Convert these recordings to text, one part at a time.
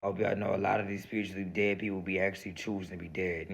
I hope y'all know a lot of these spiritually dead people be actually choosing to be dead.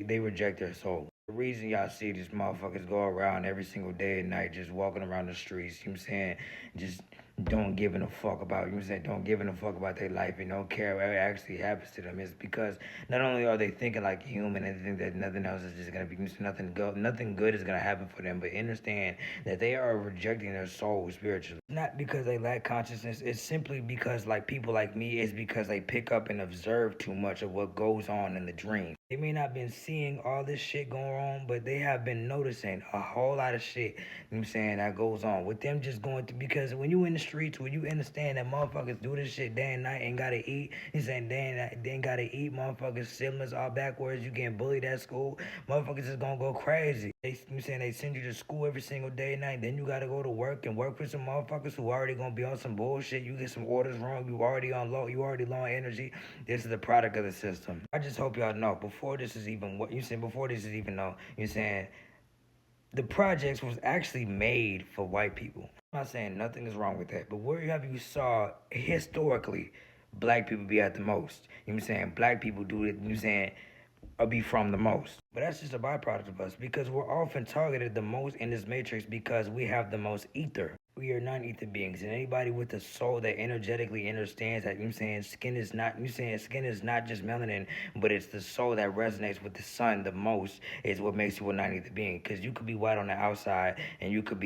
They reject their soul. The reason y'all see these motherfuckers go around every single day and night just walking around the streets, you know what I'm saying? Just don't giving a fuck about, you know what I'm saying? Don't giving a fuck about their life and don't care what actually happens to them. It's because not only are they thinking like a human and they think that nothing else is just gonna be, nothing good is gonna happen for them, but understand that they are rejecting their soul spiritually. Not because they lack consciousness, it's simply because like people like me, it's because they pick up and observe too much of what goes on in the dream. They may not been seeing all this shit going on, but they have been noticing a whole lot of shit, you know what I'm saying, that goes on. With them just going to, because when you in the streets, when you understand that motherfuckers do this shit day and night, ain't gotta eat, you saying they ain't gotta eat, motherfuckers siblings all backwards, you getting bullied at school, motherfuckers is gonna go crazy. You saying they send you to school every single day and night, then you gotta go to work and work for some motherfuckers who already gonna be on some bullshit. You get some orders wrong, you already low on energy. This is a product of the system. I just hope y'all know before this is even what you saying. Before this is even know, you saying the projects was actually made for white people. I'm not saying nothing is wrong with that, but where have you saw historically black people be at the most? You know what I'm saying? Black people do it, you know what I'm saying, or be from the most. But that's just a byproduct of us because we're often targeted the most in this matrix because we have the most ether. We are non-ether beings, and anybody with a soul that energetically understands that, you know what I'm saying, skin is not, you know what I'm saying, skin is not just melanin, but it's the soul that resonates with the sun the most is what makes you a non-ether being. Because you could be white on the outside, and you could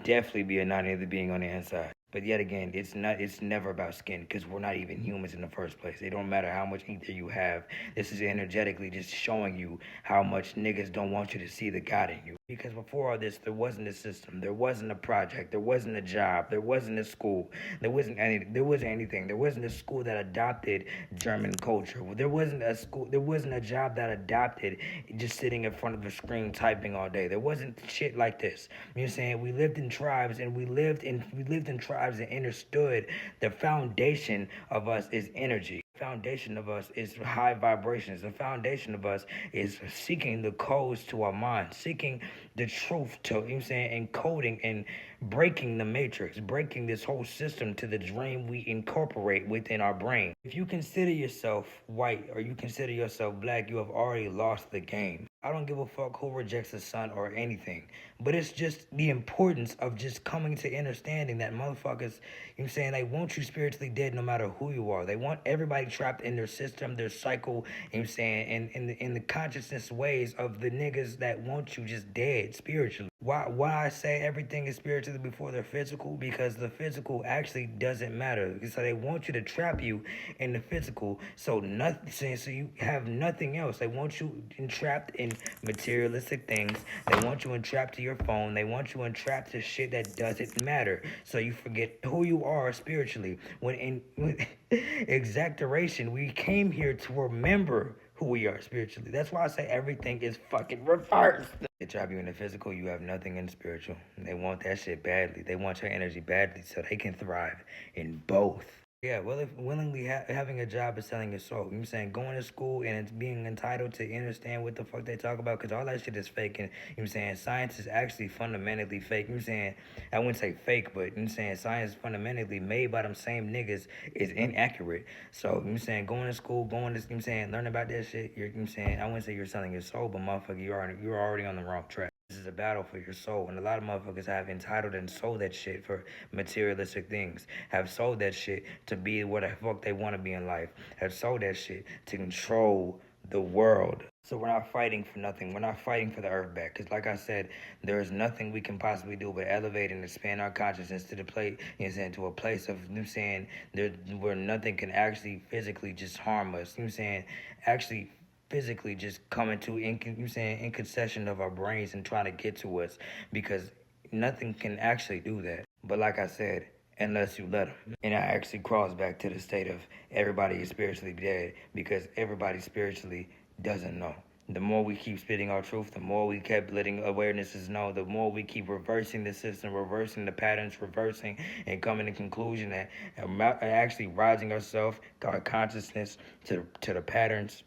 definitely be a non-ether being on the inside. But yet again, it's never about skin because we're not even humans in the first place. It don't matter how much ether you have. This is energetically just showing you how much niggas don't want you to see the God in you. Because before all this, there wasn't a system, there wasn't a project, there wasn't a job, there wasn't a school, there wasn't anything. There wasn't a school that adopted German culture. There wasn't a job that adopted just sitting in front of a screen typing all day. There wasn't shit like this. You know what I'm saying? We lived in tribes and we lived in tribes and understood the foundation of us is energy. Foundation of us is high vibrations. The foundation of us is seeking the codes to our mind, seeking the truth to, you know what I'm saying, encoding and breaking the matrix, breaking this whole system to the dream we incorporate within our brain. If you consider yourself white or you consider yourself black, you have already lost the game. I don't give a fuck who rejects the sun or anything. But it's just the importance of just coming to understanding that motherfuckers, you know what I'm saying, they want you spiritually dead no matter who you are. They want everybody trapped in their system, their cycle, you know what I'm saying, in the consciousness ways of the niggas that want you just dead spiritually. Why I say everything is spiritually before the physical? Because the physical actually doesn't matter. So they want you to trap you in the physical, so nothing, so you have nothing else. They want you entrapped in materialistic things. They want you entrapped to your phone. They want you entrapped to shit that doesn't matter. So you forget who you are spiritually. When in exaggeration, we came here to remember who we are spiritually. That's why I say everything is fucking reversed. They trap you in the physical, you have nothing in the spiritual. They want that shit badly. They want your energy badly so they can thrive in both. Yeah, well, if willingly having a job is selling your soul. You know what I'm saying? Going to school and it's being entitled to understand what the fuck they talk about because all that shit is fake. And, you know what I'm saying? Science is actually fundamentally fake. You know what I'm saying? I wouldn't say fake, but, you know what I'm saying? Science fundamentally made by them same niggas is inaccurate. So, you know what I'm saying? Going to school, going to, you know what I'm saying? Learning about that shit, you know what I'm saying? I wouldn't say you're selling your soul, but motherfucker, you're already on the wrong track. This is a battle for your soul, and a lot of motherfuckers have entitled and sold that shit for materialistic things. Have sold that shit to be what the fuck they want to be in life. Have sold that shit to control the world. So we're not fighting for nothing. We're not fighting for the earth back. Because like I said, there is nothing we can possibly do but elevate and expand our consciousness to the place, you know what I'm saying, to a place of, you know what I'm saying, there, where nothing can actually physically just harm us. You know what I'm saying? Actually physically just coming to you know what I'm saying, in concession of our brains and trying to get to us because nothing can actually do that. But like I said, unless you let them. And I actually cross back to the state of everybody is spiritually dead because everybody spiritually doesn't know. The more we keep spitting our truth, the more we kept letting awarenesses know, the more we keep reversing the system, reversing the patterns, reversing and coming to conclusion that actually rising ourselves, our consciousness to the patterns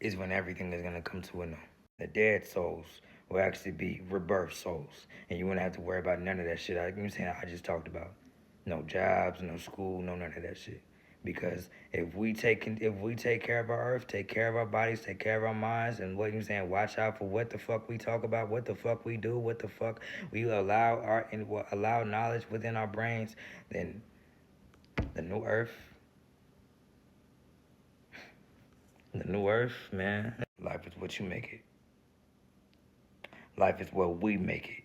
is when everything is gonna come to an end. The dead souls will actually be rebirth souls, and you won't have to worry about none of that shit. You know what I'm saying? I just talked about. No jobs, no school, no none of that shit. Because if we take care of our earth, take care of our bodies, take care of our minds, and what you saying, watch out for what the fuck we talk about, what the fuck we do, what the fuck we allow knowledge within our brains, then the new earth, man. Life is what you make it. Life is what we make it.